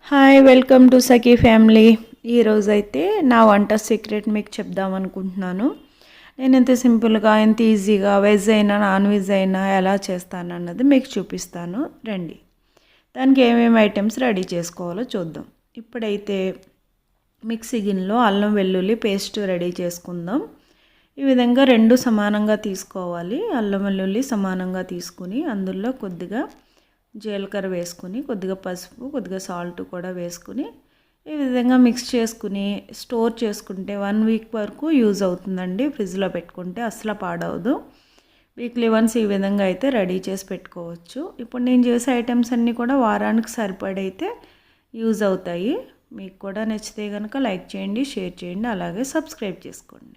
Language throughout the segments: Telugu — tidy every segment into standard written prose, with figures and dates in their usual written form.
Hi welcome to Sakhi family. ఈరోజైతే నా వంట సీక్రెట్ మీకు చెప్దామనుకుంటున్నాను. నేను ఎంత సింపుల్గా ఎంత ఈజీగా వెజ్ అయినా నాన్ వెజ్ అయినా ఎలా చేస్తాను అన్నది మీకు చూపిస్తాను రండి. దానికి ఏమేమి ఐటమ్స్ రెడీ చేసుకోవాలో చూద్దాం. ఇప్పుడైతే మిక్సీ గిన్నెలో అల్లం వెల్లుల్లి పేస్ట్ రెడీ చేసుకుందాం. ఈ విధంగా రెండు సమానంగా తీసుకోవాలి. అల్లం వెల్లుల్లి సమానంగా తీసుకుని అందులో కొద్దిగా జీలకర్ర వేసుకుని కొద్దిగా పసుపు కొద్దిగా సాల్ట్ కూడా వేసుకుని ఈ విధంగా మిక్స్ చేసుకుని స్టోర్ చేసుకుంటే 1 వీక్ వరకు యూజ్ అవుతుందండి. ఫ్రిడ్జ్లో పెట్టుకుంటే అస్సలు పాడవదు. వీక్లీ వన్స్ ఈ విధంగా అయితే రెడీ చేసి పెట్టుకోవచ్చు. ఇప్పుడు నేను చేసే ఐటమ్స్ అన్నీ కూడా వారానికి సరిపడైతే యూజ్ అవుతాయి. మీకు కూడా నచ్చితే కనుక లైక్ చేయండి, షేర్ చేయండి, అలాగే సబ్స్క్రైబ్ చేసుకోండి.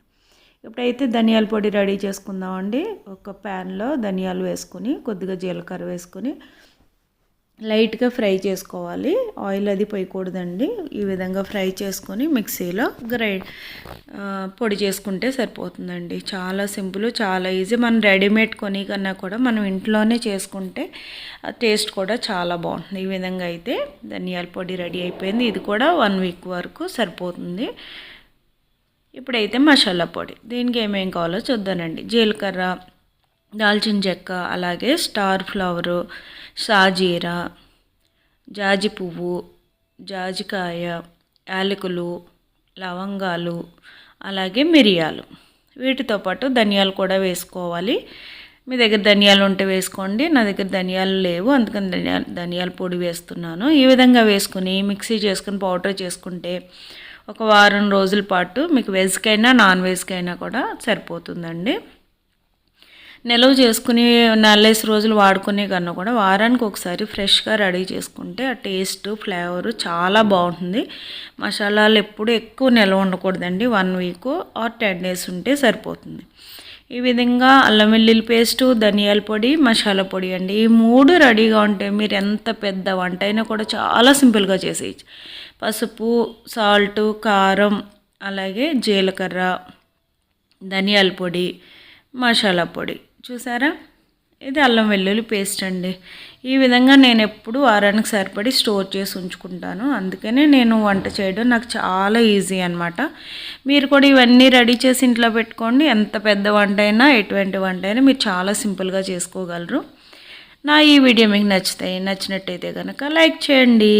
ఇప్పుడైతే ధనియాల పొడి రెడీ చేసుకుందామండి. ఒక ప్యాన్లో ధనియాలు వేసుకుని కొద్దిగా జీలకర్ర వేసుకుని లైట్గా ఫ్రై చేసుకోవాలి. ఆయిల్ అది పోయకూడదండి. ఈ విధంగా ఫ్రై చేసుకొని మిక్సీలో పొడి చేసుకుంటే సరిపోతుందండి. చాలా సింపుల్, చాలా ఈజీ. మనం రెడీమేడ్ కొని కన్నా కూడా మనం ఇంట్లోనే చేసుకుంటే టేస్ట్ కూడా చాలా బాగుంటుంది. ఈ విధంగా అయితే ధనియాల పొడి రెడీ అయిపోయింది. ఇది కూడా 1 వీక్ వరకు సరిపోతుంది. ఇప్పుడైతే మసాలా పొడి, దీనికి ఏమేం కావాలో చూద్దానండి. జీలకర్ర, దాల్చిన చెక్క, అలాగే స్టార్ ఫ్లవరు, షాజీరా, జాజి పువ్వు, జాజికాయ, యాలకులు, లవంగాలు, అలాగే మిరియాలు, వీటితో పాటు ధనియాలు కూడా వేసుకోవాలి. మీ దగ్గర ధనియాలు ఉంటే వేసుకోండి. నా దగ్గర ధనియాలు లేవు, అందుకని ధనియాల పొడి వేస్తున్నాను. ఈ విధంగా వేసుకుని మిక్సీ చేసుకుని పౌడర్ చేసుకుంటే ఒక వారం రోజుల పాటు మీకు వెజ్కైనా నాన్ వెజ్కైనా కూడా సరిపోతుందండి. నిల్వ చేసుకుని 4-5 రోజులు వాడుకునే కన్నా కూడా వారానికి ఒకసారి ఫ్రెష్గా రెడీ చేసుకుంటే ఆ టేస్ట్ ఫ్లేవరు చాలా బాగుంటుంది. మసాలాలు ఎప్పుడు ఎక్కువ నిల్వ ఉండకూడదండి. 1 వీక్ ఆర్ 10 డేస్ ఉంటే సరిపోతుంది. ఈ విధంగా అల్లం వెల్లుల్లి పేస్టు, ధనియాల పొడి, మసాలా పొడి అండి, ఈ 3 రెడీగా ఉంటే మీరు ఎంత పెద్ద వంట అయినా కూడా చాలా సింపుల్గా చేసేయచ్చు. పసుపు, సాల్టు, కారం, అలాగే జీలకర్ర, ధనియాల పొడి, మసాలా పొడి, చూసారా? ఇది అల్లం వెల్లుల్లి పేస్ట్ అండి. ఈ విధంగా నేను ఎప్పుడు వారానికి సరిపడి స్టోర్ చేసి ఉంచుకుంటాను. అందుకనే నేను వంట చేయడం నాకు చాలా ఈజీ అనమాట. మీరు కూడా ఇవన్నీ రెడీ చేసి ఇంట్లో పెట్టుకోండి. ఎంత పెద్ద వంట అయినా ఎటువంటి వంట అయినా మీరు చాలా సింపుల్గా చేసుకోగలరు. నా ఈ వీడియో మీకు నచ్చినట్టయితే కనుక లైక్ చేయండి.